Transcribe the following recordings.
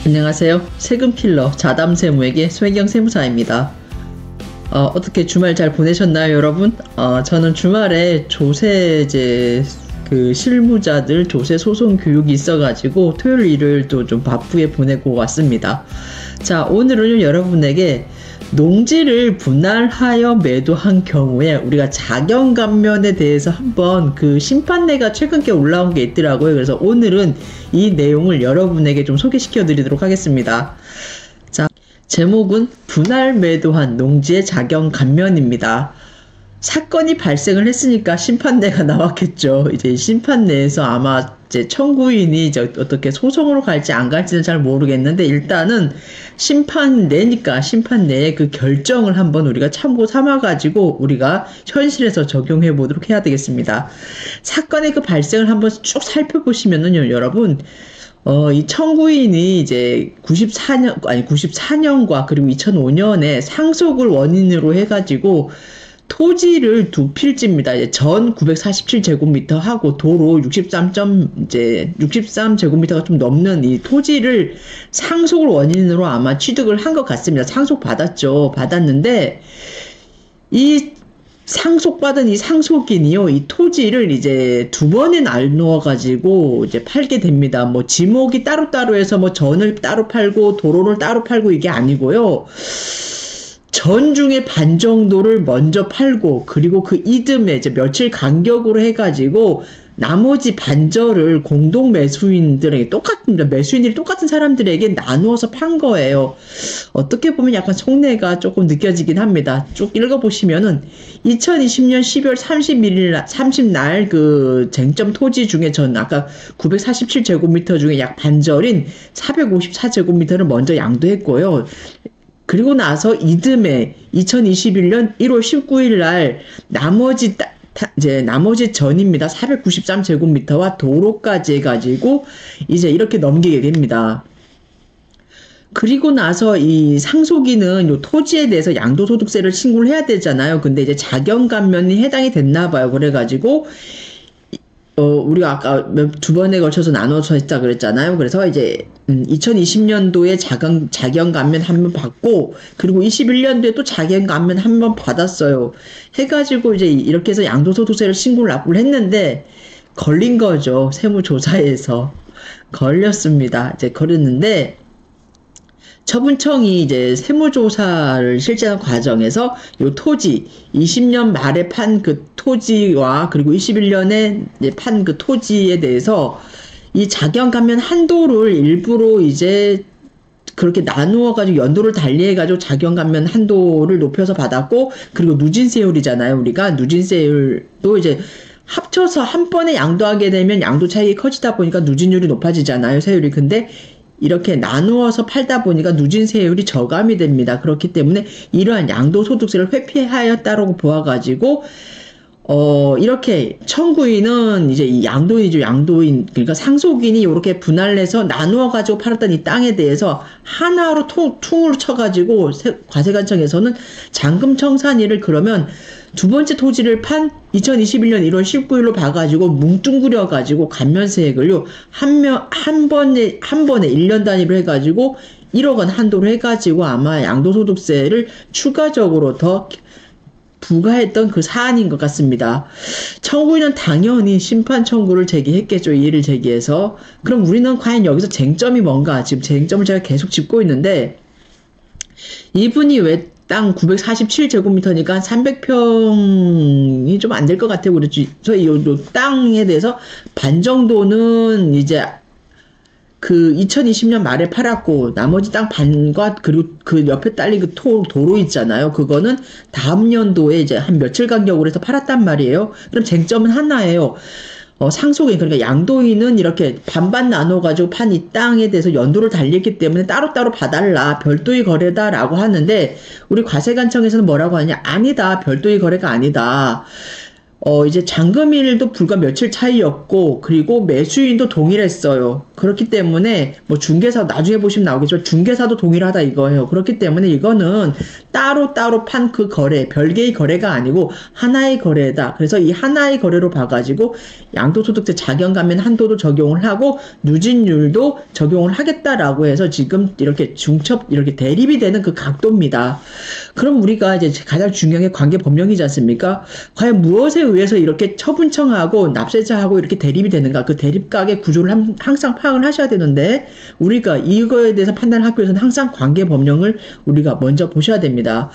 안녕하세요. 세금킬러 자담세무에게 손혜경 세무사입니다. 어떻게 주말 잘 보내셨나요, 여러분? 저는 주말에 조세제 실무자들 조세 소송 교육이 있어가지고 토요일 일요일도 좀 바쁘게 보내고 왔습니다. 자, 오늘은 여러분에게 농지를 분할하여 매도한 경우에 우리가 자경감면에 대해서 한번 심판례가 최근께 올라온 게 있더라고요. 그래서 오늘은 이 내용을 여러분에게 좀 소개시켜 드리도록 하겠습니다. 자, 제목은 분할 매도한 농지의 자경감면입니다. 사건이 발생을 했으니까 심판례가 나왔겠죠. 이제 심판례에서 아마 이제 청구인이 이제 어떻게 소송으로 갈지 안 갈지는 잘 모르겠는데, 일단은 심판례니까 심판례의 그 결정을 한번 우리가 참고 삼아가지고 우리가 현실에서 적용해 보도록 해야 되겠습니다. 사건의 그 발생을 한번 쭉 살펴보시면은요, 여러분, 이 청구인이 이제 94년과 그리고 2005년에 상속을 원인으로 해가지고 토지를 두 필지입니다. 이제 전 947제곱미터 하고 도로 63제곱미터가 좀 넘는 이 토지를 상속을 원인으로 아마 취득을 한 것 같습니다. 상속 받았는데 이 상속받은 이 상속인이요, 이 토지를 이제 두 번에 나누어 가지고 이제 팔게 됩니다. 뭐 지목이 따로따로 해서 뭐 전을 따로 팔고 도로를 따로 팔고 이게 아니고요. 전 중에 반 정도를 먼저 팔고, 그리고 그 이듬해 이제 며칠 간격으로 해가지고 나머지 반절을 공동 매수인들에게 매수인들이 똑같은 사람들에게 나누어서 판 거예요. 어떻게 보면 약간 속내가 조금 느껴지긴 합니다. 쭉 읽어보시면은 2020년 12월 30날 그 쟁점 토지 중에 전 아까 947제곱미터 중에 약 반절인 454제곱미터를 먼저 양도했고요. 그리고 나서 이듬해 2021년 1월 19일 날 나머지 전입니다. 493제곱미터와 도로까지 해가지고 이제 이렇게 넘기게 됩니다. 그리고 나서 이 상속인은 요 토지에 대해서 양도소득세를 신고를 해야 되잖아요. 근데 이제 자경감면이 해당이 됐나 봐요. 그래가지고 우리가 아까 두 번에 걸쳐서 나눠서 했다 그랬잖아요. 그래서 이제 2020년도에 자경감면 한 번 받고, 그리고 21년도에 또 자경감면 한 번 받았어요. 해가지고 이제 이렇게 해서 양도소득세를 신고를 납부를 했는데 걸린 거죠. 세무조사에서 걸렸습니다. 이제 걸렸는데 처분청이 이제 세무조사를 실시하는 과정에서 요 토지 20년 말에 판 그 토지와 그리고 21년에 이제 판 그 토지에 대해서 이 자경감면 한도를 일부러 이제 그렇게 나누어가지고 연도를 달리해가지고 자경감면 한도를 높여서 받았고, 그리고 누진세율이잖아요. 우리가 누진세율도 이제 합쳐서 한 번에 양도하게 되면 양도 차익이 커지다 보니까 누진율이 높아지잖아요. 세율이. 근데 이렇게 나누어서 팔다 보니까 누진세율이 저감이 됩니다. 그렇기 때문에 이러한 양도소득세를 회피하였다라고 보아가지고 이렇게 청구인은 이제 이 양도인이죠. 양도인. 그러니까 상속인이 이렇게 분할해서 나누어가지고 팔았던 이 땅에 대해서 하나로 퉁으로 쳐가지고 과세관청에서는 잔금청산일을 그러면 두 번째 토지를 판 2021년 1월 19일로 봐가지고 뭉뚱그려가지고 감면세액을요, 한 번에 1년 단위로 해가지고 1억 원 한도로 해가지고 아마 양도소득세를 추가적으로 더 부과했던 그 사안인 것 같습니다. 청구인은 당연히 심판 청구를 제기했겠죠. 이의를 제기해서. 그럼 우리는 과연 여기서 쟁점이 뭔가, 지금 쟁점을 제가 계속 짚고 있는데, 이분이 왜 땅 947제곱미터니까 300평이 좀 안 될 것 같아요. 그래서 이 땅에 대해서 반 정도는 이제 그 2020년 말에 팔았고, 나머지 땅 반과 그리고 그 옆에 딸린 그 도로 있잖아요. 그거는 다음 연도에 이제 한 며칠 간격으로 해서 팔았단 말이에요. 그럼 쟁점은 하나예요. 상속인, 그러니까 양도인은 이렇게 반반 나눠가지고 판 이 땅에 대해서 연도를 달렸기 때문에 따로따로 봐달라, 별도의 거래다라고 하는데, 우리 과세관청에서는 뭐라고 하냐? 아니다, 별도의 거래가 아니다. 이제 잔금일도 불과 며칠 차이였고, 그리고 매수인도 동일했어요. 그렇기 때문에, 뭐 중개사, 나중에 보시면 나오겠지만, 중개사도 동일하다 이거예요. 그렇기 때문에 이거는 따로따로 판 그 거래, 별개의 거래가 아니고, 하나의 거래다. 그래서 이 하나의 거래로 봐가지고, 양도소득세 자경감면 한도도 적용을 하고, 누진율도 적용을 하겠다라고 해서 지금 이렇게 이렇게 대립이 되는 그 각도입니다. 그럼 우리가 이제 가장 중요한 게 관계법령이지 않습니까? 과연 무엇에 의해서 이렇게 처분청하고 납세자하고 이렇게 대립이 되는가? 그 대립각의 구조를 항상 파악을 하셔야 되는데, 우리가 이거에 대해서 판단하기 위해서는 항상 관계법령을 우리가 먼저 보셔야 됩니다.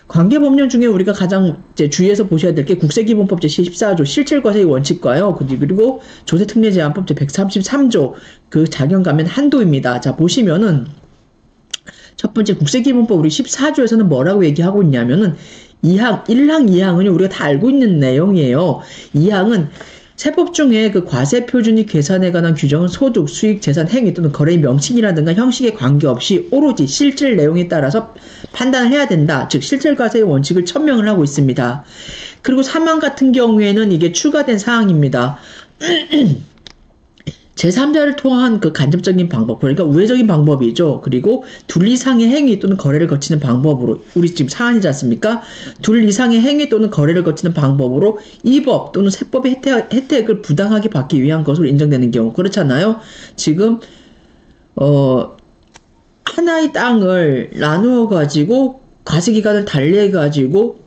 관계법령 중에 우리가 가장 이제 주의해서 보셔야 될 게 국세기본법 제14조 실질과세의 원칙과요. 그리고 조세특례제한법 제133조 그 자경감면 한도입니다. 자, 보시면은 첫 번째 국세기본법 우리 14조에서는 뭐라고 얘기하고 있냐면은 1항 2항은 우리가 다 알고 있는 내용이에요. 2항은 세법 중에 그 과세 표준이 계산에 관한 규정은 소득, 수익, 재산, 행위 또는 거래의 명칭이라든가 형식에 관계없이 오로지 실질 내용에 따라서 판단을 해야 된다. 즉 실질과세의 원칙을 천명을 하고 있습니다. 그리고 3항 같은 경우에는 이게 추가된 사항입니다. 제3자를 통한 그 간접적인 방법, 그러니까 우회적인 방법이죠. 그리고 둘 이상의 행위 또는 거래를 거치는 방법으로, 우리 지금 사안이지 않습니까? 둘 이상의 행위 또는 거래를 거치는 방법으로 이 법 또는 세법의 혜택을 부당하게 받기 위한 것으로 인정되는 경우. 그렇잖아요. 지금 하나의 땅을 나누어 가지고 과세기간을 달리해 가지고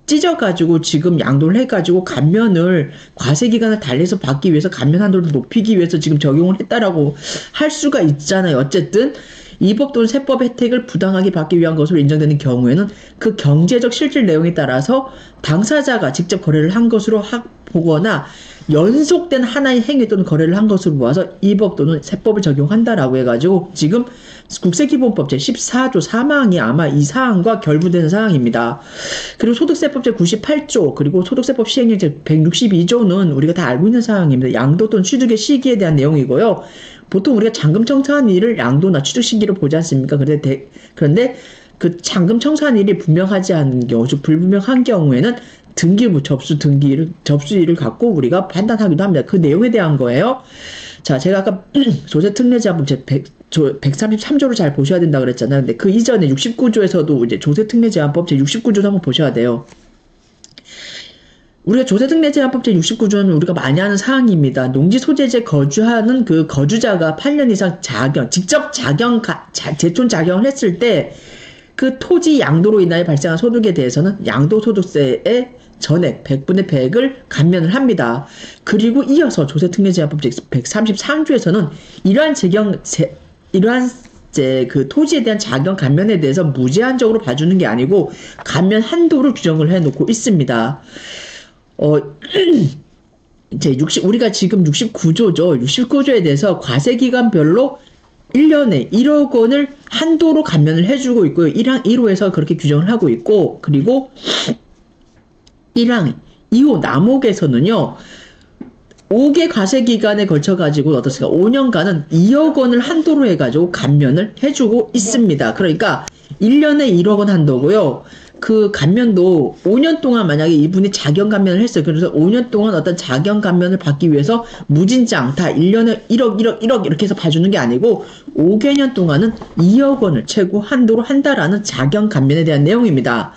찢어가지고 지금 양도를 해가지고 감면을 과세기간을 달래서 받기 위해서 감면 한도를 높이기 위해서 지금 적용을 했다라고 할 수가 있잖아요. 어쨌든 이 법 또는 세법 혜택을 부당하게 받기 위한 것으로 인정되는 경우에는 그 경제적 실질 내용에 따라서 당사자가 직접 거래를 한 것으로 보거나 연속된 하나의 행위 또는 거래를 한 것으로 보아서 이 법 또는 세법을 적용한다라고 해가지고 지금 국세기본법 제14조 3항이 아마 이 사항과 결부되는 사항입니다. 그리고 소득세법 제98조 그리고 소득세법 시행령 제162조는 우리가 다 알고 있는 사항입니다. 양도 또는 취득의 시기에 대한 내용이고요. 보통 우리가 잔금 청산한 일을 양도나 취득 시기로 보지 않습니까? 그런데 그 잔금 청산한 일이 분명하지 않은 경우, 즉 불분명한 경우에는 등기부 접수일을 갖고 우리가 판단하기도 합니다. 그 내용에 대한 거예요. 자, 제가 아까 조세특례제한법 제133조를 잘 보셔야 된다 그랬잖아요. 근데 그 이전에 69조에서도 이제 조세특례제한법 제69조도 한번 보셔야 돼요. 우리가 조세특례제한법 제69조는 우리가 많이 하는 사항입니다. 농지 소재지에 거주하는 그 거주자가 8년 이상 직접 제촌 자경을 했을 때 그 토지 양도로 인하여 발생한 소득에 대해서는 양도소득세의 전액 100분의 100을 감면을 합니다. 그리고 이어서 조세특례제한법 제133조에서는 이러한 그 토지에 대한 자경 감면에 대해서 무제한적으로 봐주는 게 아니고 감면 한도를 규정을 해놓고 있습니다. 우리가 지금 69조죠. 69조에 대해서 과세기간별로 1년에 1억 원을 한도로 감면을 해주고 있고요. 1항 1호에서 그렇게 규정을 하고 있고, 그리고 1항 2호 남옥에서는요, 5개 과세기간에 걸쳐가지고 어떻습니까? 5년간은 2억 원을 한도로 해가지고 감면을 해주고 있습니다. 그러니까 1년에 1억 원 한도고요. 그 감면도 5년 동안 만약에 이분이 자경 감면을 했어요. 그래서 5년 동안 어떤 자경 감면을 받기 위해서 무진장 다 1년에 1억 이렇게 해서 봐주는 게 아니고 5개년 동안은 2억 원을 최고 한도로 한다라는 자경 감면에 대한 내용입니다.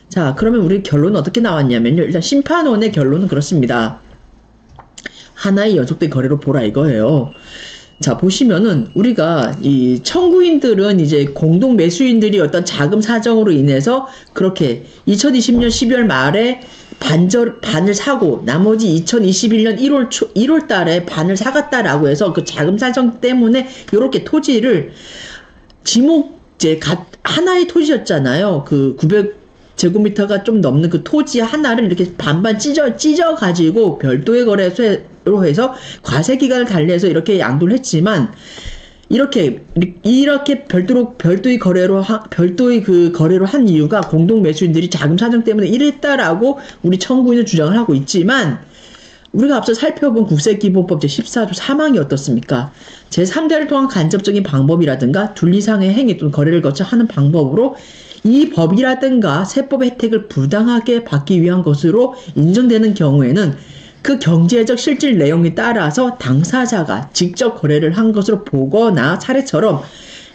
자, 그러면 우리 결론은 어떻게 나왔냐면요. 일단 심판원의 결론은 그렇습니다. 하나의 연속된 거래로 보라 이거예요. 자, 보시면은 우리가 이 청구인들은 이제 공동 매수인들이 어떤 자금 사정으로 인해서 그렇게 2020년 12월 말에 반을 사고 나머지 2021년 1월 달에 반을 사갔다라고 해서 그 자금 사정 때문에 이렇게 토지를 하나의 토지였잖아요. 그 900제곱미터가 좀 넘는 그 토지 하나를 이렇게 반반 찢어가지고 별도의 거래소로 해서 과세기간을 달리해서 이렇게 양도를 했지만, 이렇게 별도의 거래로 한 이유가 공동 매수인들이 자금 사정 때문에 이랬다라고 우리 청구인은 주장을 하고 있지만, 우리가 앞서 살펴본 국세기본법 제14조 3항이 어떻습니까? 제3자를 통한 간접적인 방법이라든가 둘 이상의 행위 또는 거래를 거쳐 하는 방법으로 이 법이라든가 세법 혜택을 부당하게 받기 위한 것으로 인정되는 경우에는 그 경제적 실질 내용에 따라서 당사자가 직접 거래를 한 것으로 보거나 사례처럼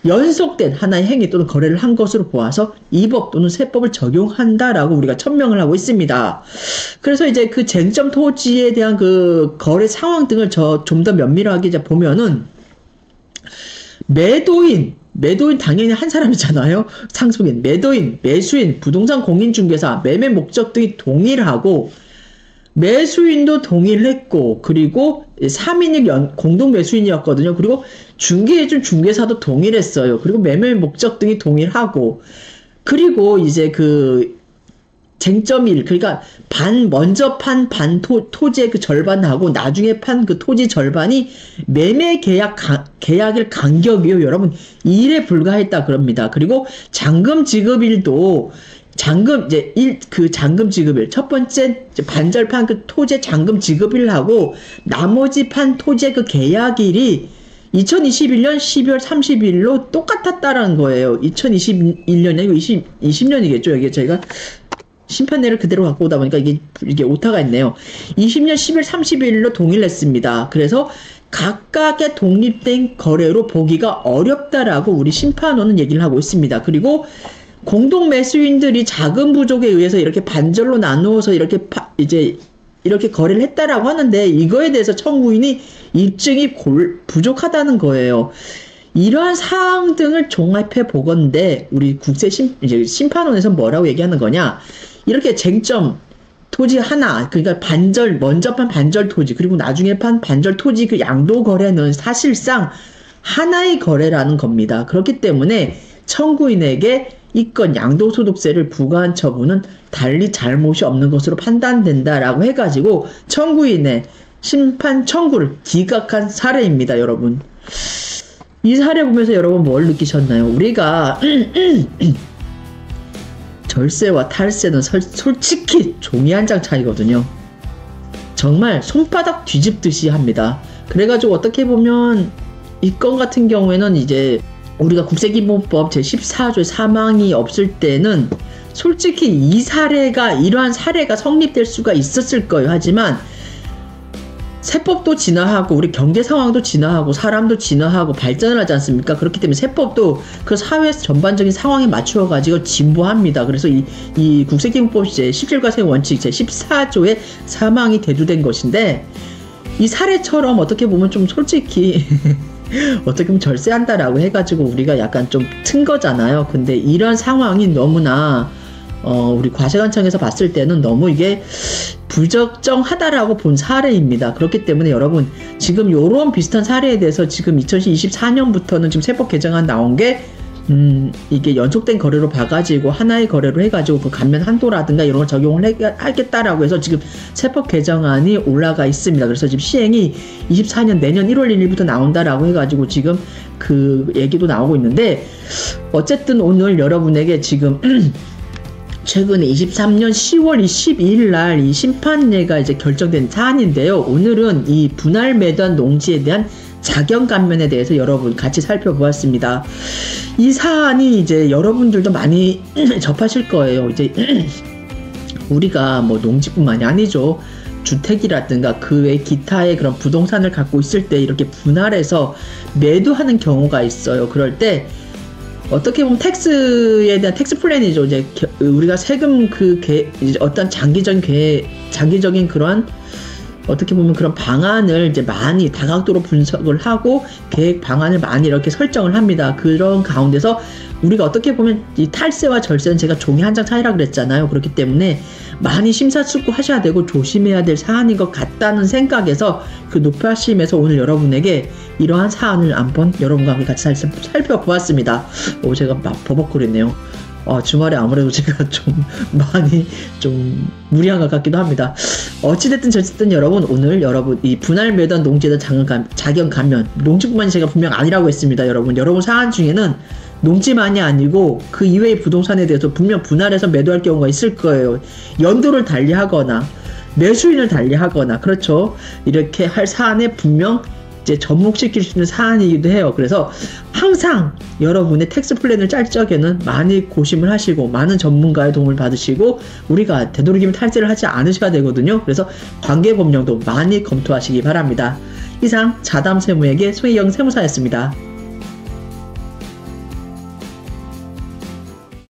연속된 하나의 행위 또는 거래를 한 것으로 보아서 이 법 또는 세법을 적용한다라고 우리가 천명을 하고 있습니다. 그래서 이제 그 쟁점 토지에 대한 그 거래 상황 등을 좀 더 면밀하게 이제 보면은 매도인 당연히 한 사람이잖아요. 상속인, 매도인, 매수인, 부동산 공인중개사, 매매 목적 등이 동일하고 매수인도 동일했고 그리고 3인이 공동 매수인이었거든요. 그리고 중개해준 중개사도 동일했어요. 그리고 매매 목적 등이 동일하고 그리고 이제 그 쟁점일 그러니까 먼저 판 토지의 그 절반하고 나중에 판 그 토지 절반이 매매 계약일 간격이요. 여러분 2일에 불과했다 그럽니다. 그리고 잔금 지급일도 잔금 지급일. 첫 번째, 반절판 그 토지 잔금 지급일하고, 나머지 판 토지의 그 계약일이 2021년 12월 30일로 똑같았다라는 거예요. 2021년이 아니고 20년이겠죠. 이게 저희가 심판례를 그대로 갖고 오다 보니까 이게 오타가 있네요. 20년 12월 30일로 동일했습니다. 그래서 각각의 독립된 거래로 보기가 어렵다라고 우리 심판원은 얘기를 하고 있습니다. 그리고 공동 매수인들이 자금 부족에 의해서 이렇게 반절로 나누어서 이렇게 거래를 했다라고 하는데 이거에 대해서 청구인이 입증이 부족하다는 거예요. 이러한 사항 등을 종합해 보건대 우리 심판원에서 뭐라고 얘기하는 거냐? 이렇게 쟁점 토지 하나, 그러니까 먼저 판 반절 토지, 그리고 나중에 판 반절 토지 그 양도 거래는 사실상 하나의 거래라는 겁니다. 그렇기 때문에 청구인에게 이건 양도소득세를 부과한 처분은 달리 잘못이 없는 것으로 판단된다라고 해가지고 청구인의 심판 청구를 기각한 사례입니다, 여러분. 이 사례 보면서 여러분 뭘 느끼셨나요? 우리가 절세와 탈세는 솔직히 종이 한 장 차이거든요. 정말 손바닥 뒤집듯이 합니다. 그래가지고 어떻게 보면 이 건 같은 경우에는 이제 우리가 국세기본법 제14조의 사망이 없을 때는 솔직히 이러한 사례가 성립될 수가 있었을 거예요. 하지만 세법도 진화하고 우리 경제 상황도 진화하고 사람도 진화하고 발전을 하지 않습니까? 그렇기 때문에 세법도 그 사회 전반적인 상황에 맞추어 가지고 진보합니다. 그래서 이 국세기본법 제17과세 원칙 제14조의 사망이 대두된 것인데 이 사례처럼 어떻게 보면 좀 솔직히 어떻게 보면 절세한다라고 해가지고 우리가 약간 좀 튼 거잖아요. 근데 이런 상황이 너무나 우리 과세관청에서 봤을 때는 너무 이게 불적정하다라고 본 사례입니다. 그렇기 때문에 여러분 지금 요런 비슷한 사례에 대해서 지금 2024년부터는 지금 세법 개정안 나온 게 이게 연속된 거래로 봐가지고 하나의 거래로 해가지고 그 감면 한도라든가 이런 걸 적용을 하겠다라고 해서 지금 세법 개정안이 올라가 있습니다. 그래서 지금 시행이 24년 내년 1월 1일부터 나온다라고 해가지고 지금 그 얘기도 나오고 있는데 어쨌든 오늘 여러분에게 지금 최근에 23년 10월 12일 날 이 심판례가 이제 결정된 사안인데요. 오늘은 이 분할 매도한 농지에 대한 자경 감면에 대해서 여러분 같이 살펴보았습니다. 이 사안이 이제 여러분들도 많이 접하실 거예요. 이제 우리가 뭐 농지뿐만이 아니죠. 주택이라든가 그 외 기타의 그런 부동산을 갖고 있을 때 이렇게 분할해서 매도하는 경우가 있어요. 그럴 때 어떻게 보면 텍스에 대한 텍스 플랜이죠. 이제 우리가 세금 어떤 장기적인 그런 어떻게 보면 그런 방안을 이제 많이 다각도로 분석을 하고 계획 방안을 많이 이렇게 설정을 합니다. 그런 가운데서 우리가 어떻게 보면 이 탈세와 절세는 제가 종이 한 장 차이라 그랬잖아요. 그렇기 때문에 많이 심사숙고하셔야 되고 조심해야 될 사안인 것 같다는 생각에서 그 높아심에서 오늘 여러분에게 이러한 사안을 한번 여러분과 함께 같이 살펴보았습니다. 제가 막 버벅거리네요. 주말에 아무래도 제가 좀 많이 좀 무리한 것 같기도 합니다. 어찌됐든 저쨌든 여러분 오늘 여러분 이 분할 매도한 농지에 대한 자경 감면 농지뿐만이 제가 분명 아니라고 했습니다. 여러분 사안 중에는 농지만이 아니고 그 이외의 부동산에 대해서 분명 분할해서 매도할 경우가 있을 거예요. 연도를 달리하거나 매수인을 달리하거나 그렇죠. 이렇게 할 사안에 분명 이제 접목시킬 수 있는 사안이기도 해요. 그래서 항상 여러분의 텍스 플랜을 짤 적에는 많이 고심을 하시고 많은 전문가의 도움을 받으시고 우리가 되도록이면 탈세를 하지 않으셔야 되거든요. 그래서 관계법령도 많이 검토하시기 바랍니다. 이상 자담세무에게 송혜경 세무사였습니다.